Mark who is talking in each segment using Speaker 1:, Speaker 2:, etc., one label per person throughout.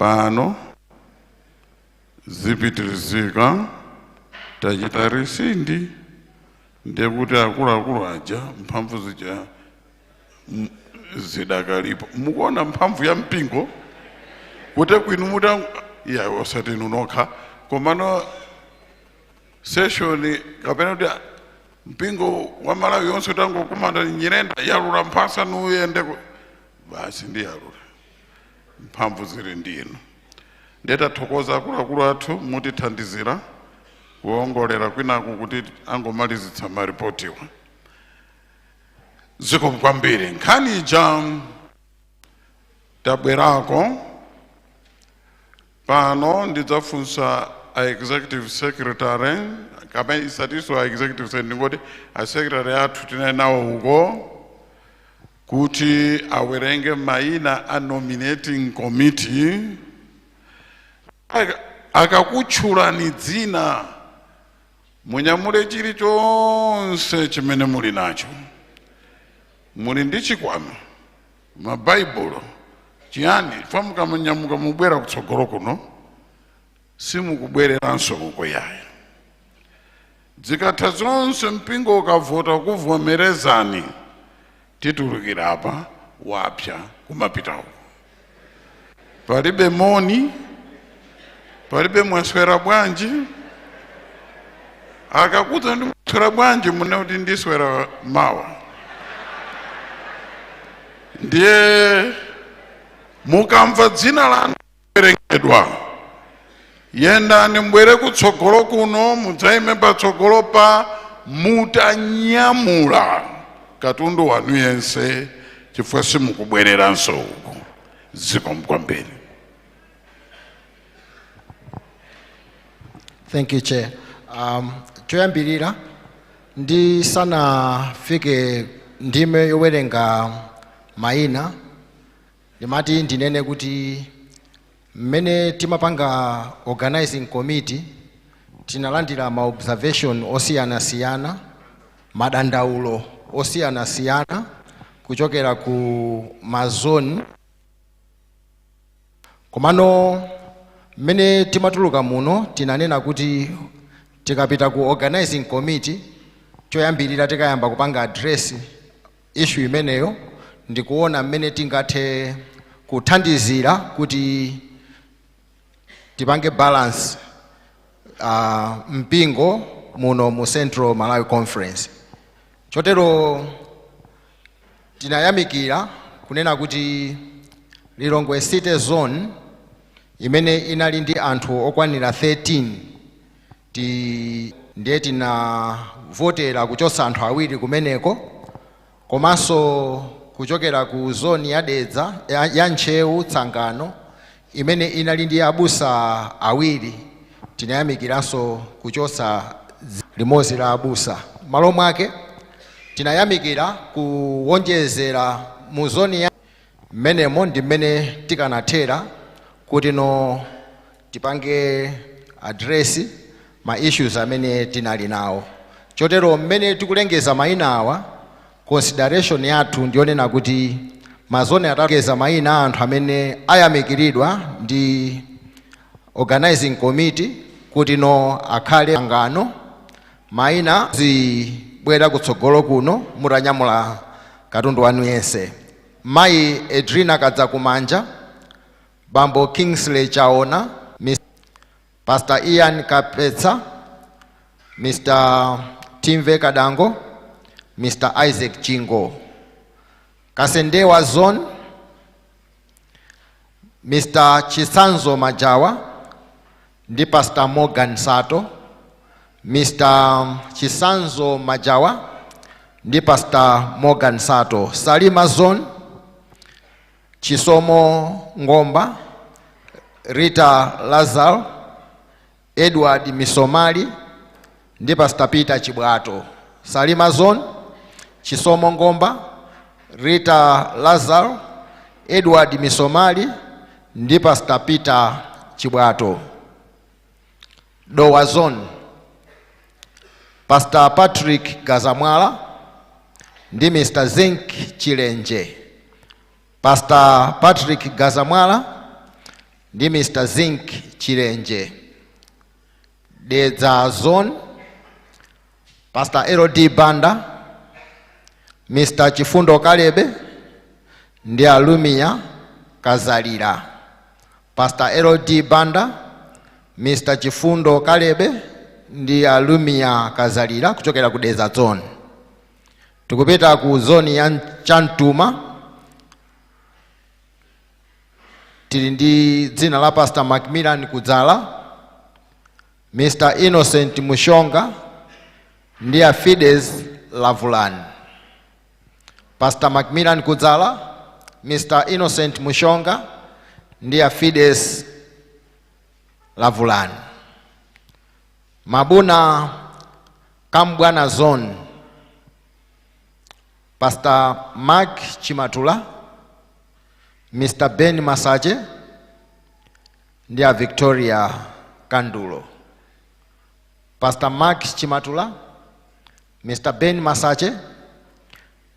Speaker 1: pano zipitirizika tachita risindi ndekuti akuluakulu aja mphamvu zija zidakalipo. Mukuona mphamvu ya mpingo kuti kwinu muta ya osati nunokha komano session kapena kuti mpingo wa Malawi yonse tango kumanda Nyirenda yalula mphasa nuyende basi ndi yalula mphamvu zili ndino. Ndetathokoza akuluakulu athu mutithandizira kuongolera kwinaku kuti angomalizitsa maripotiwa. Zikomo kwambiri. Nkhani ija tabwerako pano ndidzafunsa a executive secretary kapena isatiso a executive secretary ngoti a secretary athu tinawo uko kuti awerenge maina a nominating committee. Akakutchulani dzina munyamule chilichonse chimene muli nacho. Muli ndi chikwama mabaibulo chiyani famuka munyamuka mubwera kutsogolo kuno simukubwereranso uko yayi. Zikatha zonse mpingo ukavota kuvomerezani titulukira apa wapya kumapita uko. Palibe moni, palibe mwaswera bwanji. Akakuza ndi mwaswera bwanji mune kuti ndiswera mawa. Ndiye mukamva dzina lanu kuwerengedwa yendani mbwere kutsogolo kuno mudzaime patsogolo pa mutanyamula katundu wanu yense chifukwa simukubwereranso uko. Zikomo kwambiri.
Speaker 2: Thank you, Chair. Choyambirira ndi sana fike ndime yowerenga maina ndimati ndinene kuti mmene timapanga organizing committee tinalandira ma observation osiyana-siyana, madandaulo osiyana-siyana kuchokera ku mazone. Komano mmene timatuluka muno tinanena kuti tikapita ku organizing committee choyambirira tikayamba kupanga address issue imeneyo ndikuona mmene tingathe kuthandizira kuti tipange balance mpingo muno mu Central Malawi Conference. Chotero tinayamikira kunena kuti Lilongwe City Zone imene inali ndi anthu okwanira 13 ndiye tinavotera kuchosa anthu awiri kumeneko, komanso kuchokera ku zone ya Dedza ya Nchewu Tsangano imene inali ndi abusa awiri tinayamikiranso kuchosa limodzi la abusa. Malo mwake tinayamikira kuwonjezera mu zone ya menemo ndi mmene tikanathera kuti no tipange address ma issues amene tinali nawo. Chotero mmene tikulengeza maina awa consideration yathu ndionena kuti mazone atakeza maina anthu amene ayamikiridwa ndi organizing committee kuti no akhale angano maina zibwera kutsogolo kuno mutanyamula katundu wanu yense. Mai Edrina Kadzakumanja, Bambo Kingsley Chaona, Pastor Ian Kapetsa, Mr. Timve Kadango, Mr. Isaac Chingo. Kasendewa Zone, Mr. Chisanzo Majawa, ndi Pastor Morgan Sato, Mr. Chisanzo Majawa, ndi Pastor Morgan Sato. Salima Zone, Chisomo Ngomba, Rita Lazal, Edward Misomali, ndi Pastor Peter Chibwato. Salima Zone, Chisomo Ngomba, Rita Lazal, Edward Misomali, ndi Pastor Peter Chibwato. Dowa Zone, Pastor Patrick Gazamwala, ndi Mr. Zink Chilenje. Pastor Patrick Gazamwala ndi Mr. Zink Chilenje. Dedza Zone, Pastor L.D. Banda, Mr. Chifundo Kalebe ndi Alumia Kazalira. Pastor L.D. Banda, Mr. Chifundo Kalebe ndi Alumia Kazalira kuchokera ku Dedza Zone. Tukupita ku zone ya Chantuma, tili ndi dzina la Pastor Macmillan Kudzala, Mr. Innocent Mushonga ndi Fides Lavulan. Pastor Macmillan Kudzala, Mr. Innocent Mushonga ndi Fides Lavulan. Mabuna Kambwana Zone, Pastor Mark Chimatula, Mr. Ben Masaje ndi Victoria Kandulo. Pastor Mark Chimatula, Mr. Ben Masache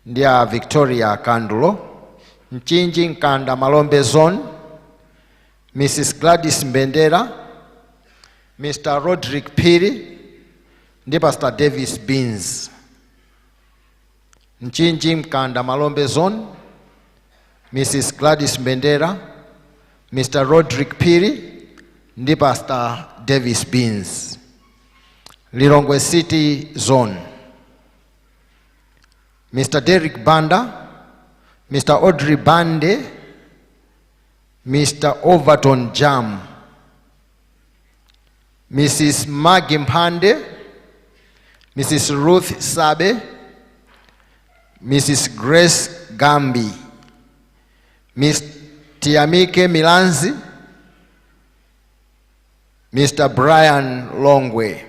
Speaker 2: ndi Victoria Kandulo. Mchinji Nkanda Malombe Zone, Mrs. Gladys Mbendera, Mr. Roderick Piri ndi Pastor Davis Beans. Mchinji Nkanda Malombe Zone, Mrs. Gladys Mbendera, Mr. Roderick Piri ndi Pastor Davis Beans. Lilongwe City Zone, Mr. Derek Banda, Mr. Audrey Bande, Mr. Overton Jam, Mrs. Maggie Mpande, Mrs. Ruth Sabe, Mrs. Grace Gambi, Ms. Tiamike Milanzi, Mr. Brian Longwe.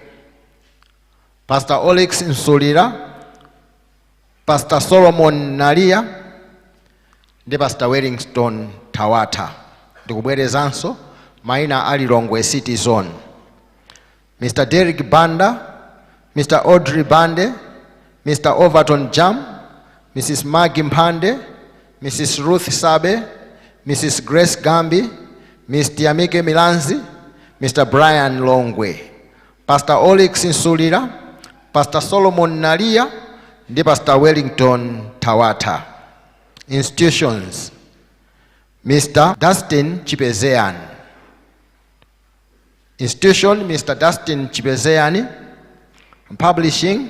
Speaker 2: Pastor Olex Nsulira, Pastor Solomon Nalia ndi Pastor Wellington Tawata. Ndikubwerezanso maina ali Lilongwe City Zone. Mr. Derek Banda, Mr. Audrey Bande, Mr. Overton Jam, Mrs. Maggie Mpande, Mrs. Ruth Sabe, Mrs. Grace Gambi, Ms. Tiamike Milanzi, Mr. Brian Longwe. Pastor Olex Nsulira, Pastor Solomon Nalia ndi Pastor Wellington Tawata. Institutions, Mr. Dustin Chipezean. Institution, Mr. Dustin Chipezean. Publishing,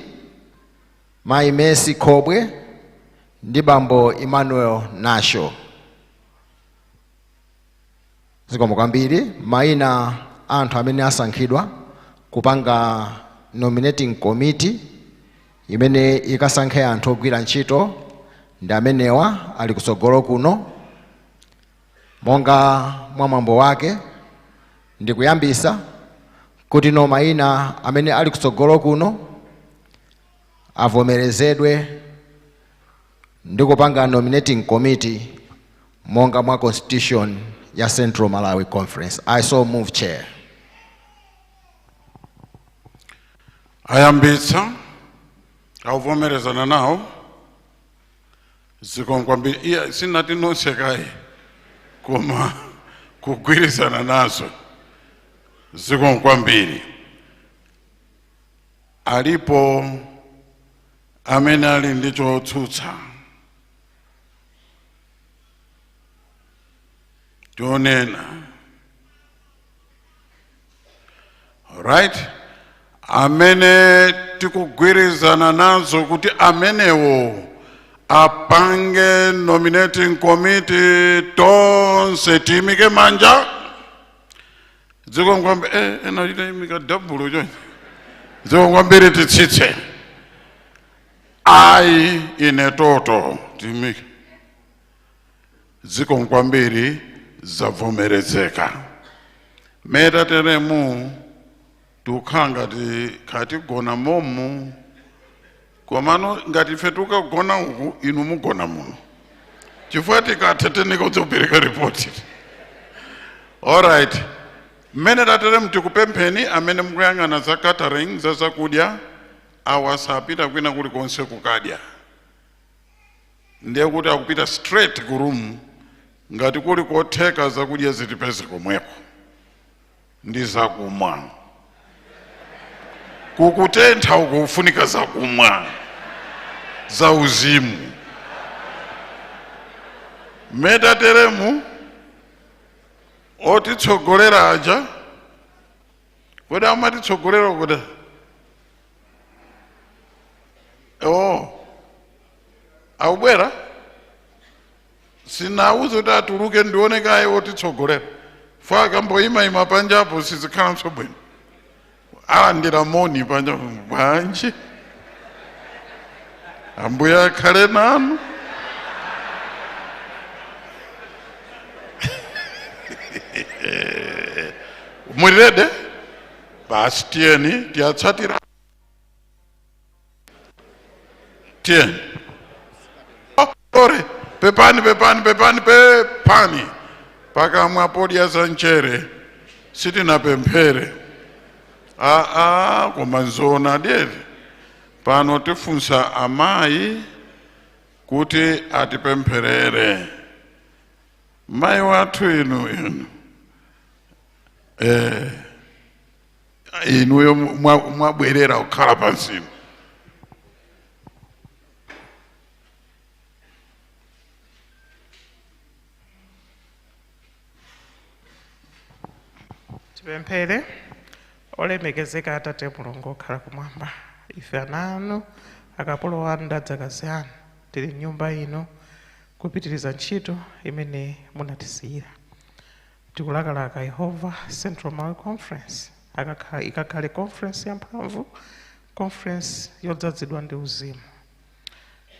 Speaker 2: Mai Mercy Kobwe ndi Bambo Emmanuel Nasho. Zikomo kwambiri maina anthu amene asankhidwa kupanga nominating committee imene ikasankhe anthu ogwira ntchito ndi amenewa ali kusogolo kuno. Monga mwamwambo wake ndikuyambisa kuti no maina amene ali kusogolo kuno avomerezedwe ndi kupanga nominating committee monga mwa constitution ya Central Malawi Conference. I so move, Chair.
Speaker 1: Ayambitsa auvomerezana nawo zikomo kwambiri. Iya sinati nosekayi koma kugwirizana nazo. Zikomo kwambiri. Alipo amene ali ndi chotsutsa. Tionena. Right? Amene tikugwirizana nazo kuti amenewo apange nominating committee tonse timike manja. Zikomo kwambiri ena timika double jo. Zikomo kwambiri titsitse. Ayi ine toto timike. Zikomo kwambiri zavomerezeka. Meta teremu tukhanga khati gona momu komano ngati fetuka gona uku inu mugona muno chifukwa tikathetenika kudzopereka report. All right, mmene tateremu tikupempheni amene mukuyang'ana za catering za zakudya awasapita kwina kuli konse kukadya ndiye kuti akupita straight ku room ngati kuli kotheka zakudya zitipeze komweko ndi zakumwa. Kukutentha uko kufunika zakumwa za uzimu. Metateremu otitsogolera aja kodi amatitsogolera kuti aubwera sinauze kuti atuluke ndionekaye otitsogolera faka mboyima panjapo sizikhala msobwino alandira moni panjapo bwanji ambuya akhale nanu. Mulirede basi tieni tiatsatira tieni pepani pakamwa podya za nchere sitina pemphere koma nzona deri pano tifunsa amayi kuti atipempherere. Mayi wathu inu inuyo mwabwerera kukhala pansino.
Speaker 3: Tipemphere. Olemekezeka Atate Mulungu okhala kumwamba, ife ana anu akapolo anu ndi adzakazi anu tili m'nyumba ino kupitiriza ntchito imene munatisiyira. Tikulakalaka Yehova Central Malawi Conference ikakhale conference yamphamvu, conference yodzazidwa ndi uzimu.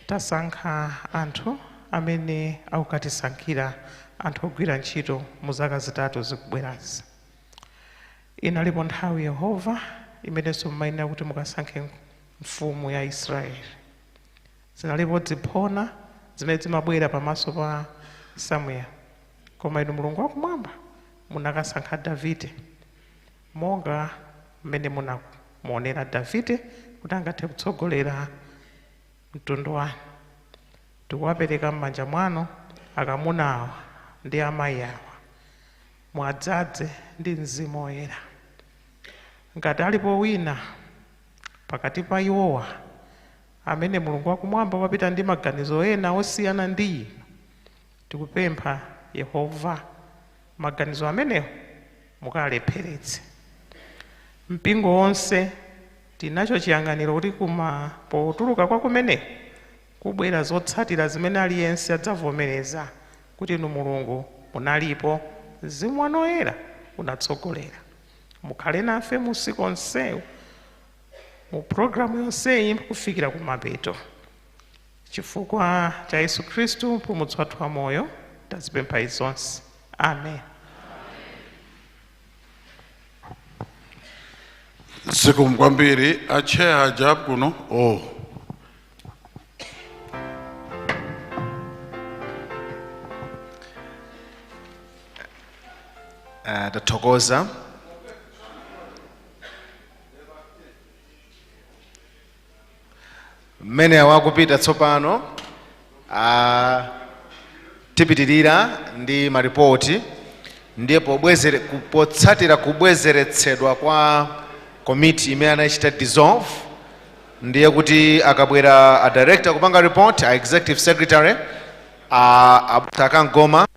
Speaker 3: Tasankha anthu amene akukatisankhira anthu ogwira ntchito mu zaka zitatu zikubwerazi. Inalipo nthawi Yehova imenenso mmayenera kuti mukasankhe mfumu ya Israeli. Zinalipo ziphona zimene zimabwera pamaso pa Samuel, koma inu Mulungu wakumwamba munakasankha Davide monga mmene munamuonera Davide kuti angathe kutsogolera mtundu wanu. Tikuwapereka m'manja mwanu akamuna awa ndi amayi awa, muadzaze ndi Mzimu Woyera. Ngati alipo wina pakati pa iwowa amene Mulungu wakumwamba wapita ndi maganizo ena osiyana ndi inu, tikupempha Yehova maganizo amenewo mukalepheretse. Mpingo wonse tinacho chiyang'aniro kuti potuluka kwa kumeneko kubwera zotsatira zimene aliyense adzavomereza kuti inu Mulungu munalipo, Mzimu wanu Woyera unatsogolera. Mukhale nafe musiku onsewu mu programu yonseyi kufikira kumapeto. Chifukwa cha Yesu Khristu mpulumutsi wathu wa moyo tazipempha izonse. Amen.
Speaker 1: Zikomo kwambiri ache ajabu kuno.
Speaker 2: Tathokoza. Mmene wakupita tsopano tipitirira ndi maripoti, ndiye potsatira kubwezeretsedwa kwa komiti imene anachita dissolve, ndiye kuti akabwera a director kupanga report, a executive secretary Abutaka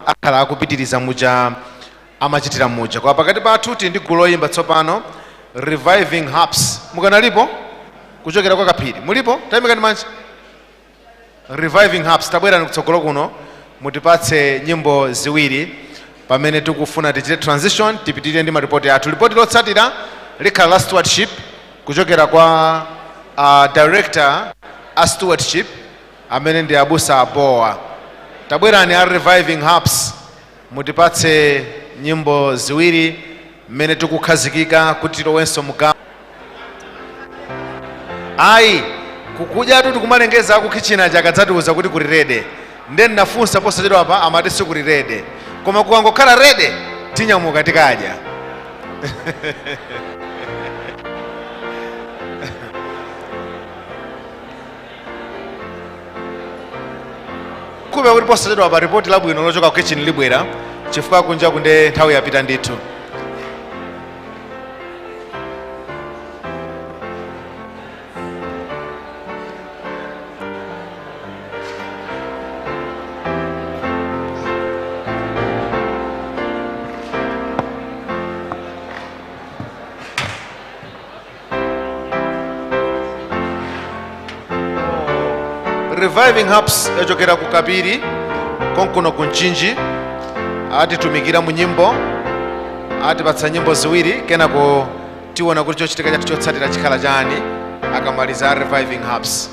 Speaker 2: akhala akupitiriza muja amachitira muja. Kwa pakati pathu ndi gulu loyimba tsopano Reviving Hearts. Mukanalipo kuchokera kwa Kaphiri mulipo? Tayimikani manja. Reviving Hearts tabwera kutsogolo kuno mutipatse nyimbo ziwiri pamene tikufuna tichite transition tipitirire ndi maripoti athu. Ripoti lotsatira likhala la stewardship kuchokera kwa director a stewardship amene ndi Abusa Abowa. Tabwerani a Reviving Hearts mutipatse nyimbo ziwiri mmene tikukhazikika kuti lowenso mugawo. Ayi kukudya tu tikumalengeza akukichina chakadzatiuza kuti kuli rede, ndeni nafunsa posachedwa apa amati sikuli rede, koma kukangokhala rede tinyamuka tikadya. ndikupa kuti posachedwa pa ripoti labwino lochoka ku kitchen libwera chifukwa kunja kunde nthawi yapita ndithu. Reviving Hubs yachokera ku Kapiri konkuno ku Nchinji, atitumikira mu nyimbo, atipatsa nyimbo ziwiri, kenako tiona kuti chochitika chathu chotsatira chikhala chani akamaliza Reviving Hubs.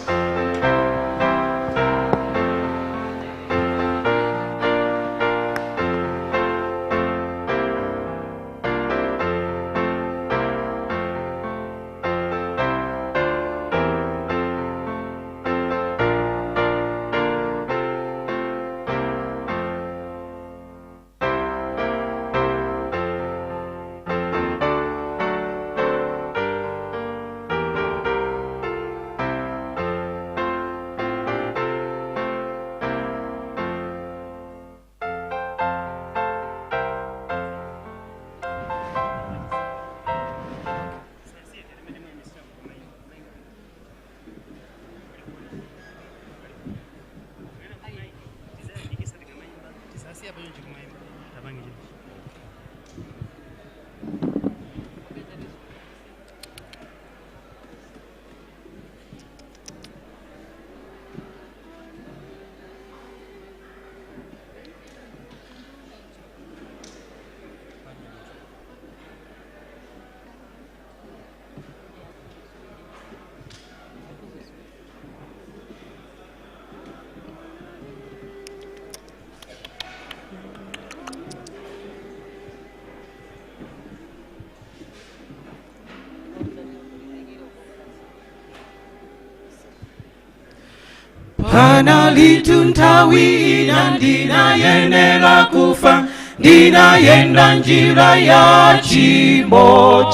Speaker 4: Panalitu nthawi ina ndinayenera kufa, ndinayenda njira ya chimo.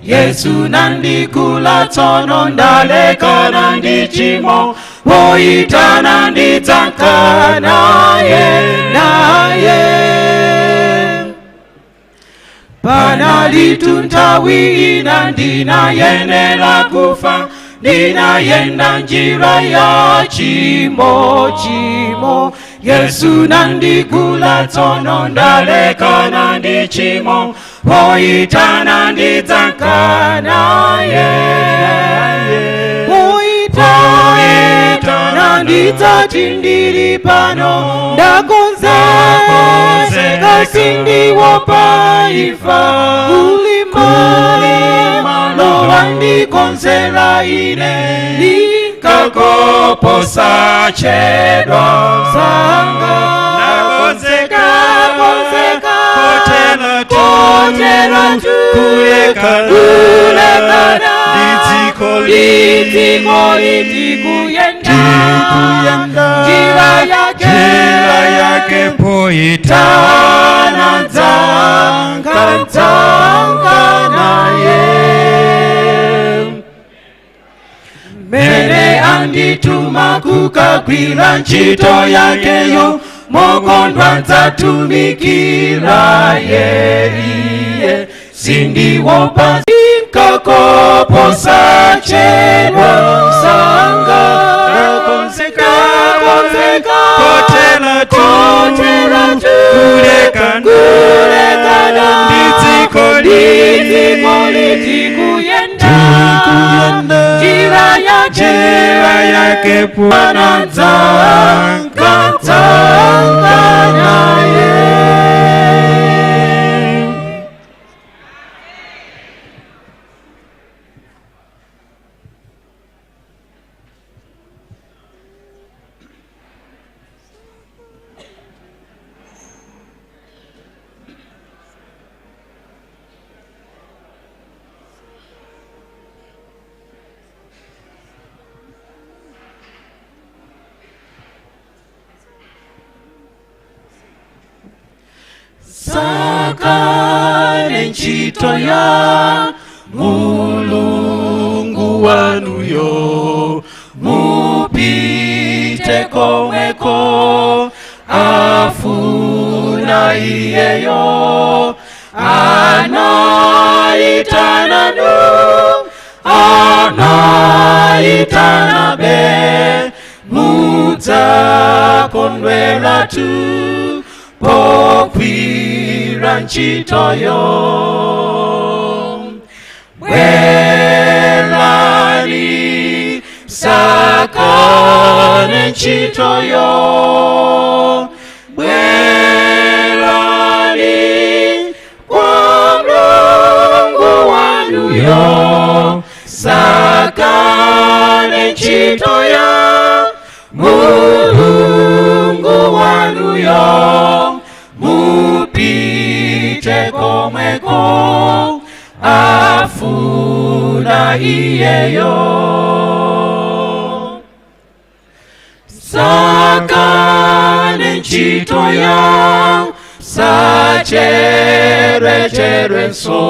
Speaker 4: Yesu nandikula tsono ndalekana ndi chimo, poyitana ndidzakhala naye. Panalitu nthawi ina ndinayenera kufa, ndinayenda njira ya chimo. Yesu nandikula tsono ndalekana ndi chimo, poyitana ndidzakhala naye. Poyitana ndidzati ndili pano, ndakonzeka sindiopa imfa. Kulimalo wandikonzera ine, ndikakoposa chedwa sanga. Nakonzeka kotela tu kulekana ndidziko liti kuyenda njira yake poyitana dzanga naye. Mene andituma kukagwira ntchito yakeyo, mokondwa ndzatumikira iye. Sindiopa ndikakoposa chedwa sanga. Nakonzeka kotela tu kulekana ndidziko liti kuyenda njira yake poyitana dzanga naye. Sakane ntchito ya Mulungu wanuyo, mupite komwe komweko afuna iyeyo anaitana be mudzakondwera tu pokwira ntchitoyo. Bwerani sakane ntchitoyo, bwerani kwa Mulungu wanuyo, sakane ntchitoyo Mulungu wanuyo, mupite komweko afuna iyeyo. Sakane ntchitoyo sacherecherenso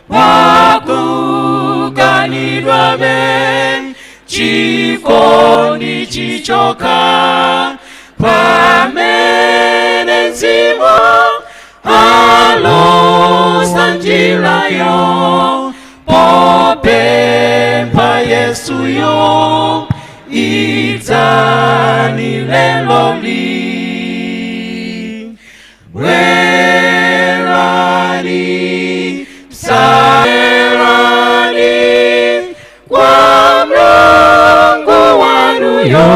Speaker 4: pakukanidwa be chikondi chichoka pamene Mzimu alosa njirayo popempha Yesuyo idzani leloli. Bwerani bwerani kwa Mulungu wanuyo,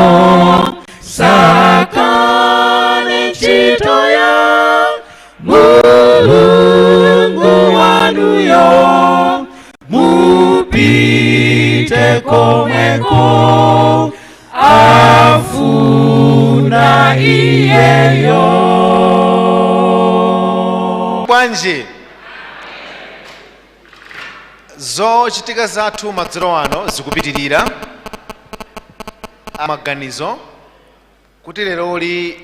Speaker 4: sakane ntchitoyo Mulungu wanuyo, mupite komweko afuna iyeyo.
Speaker 2: Bwanji zochitika zathu madzulo ano zikupitirira maganizo kuti leroli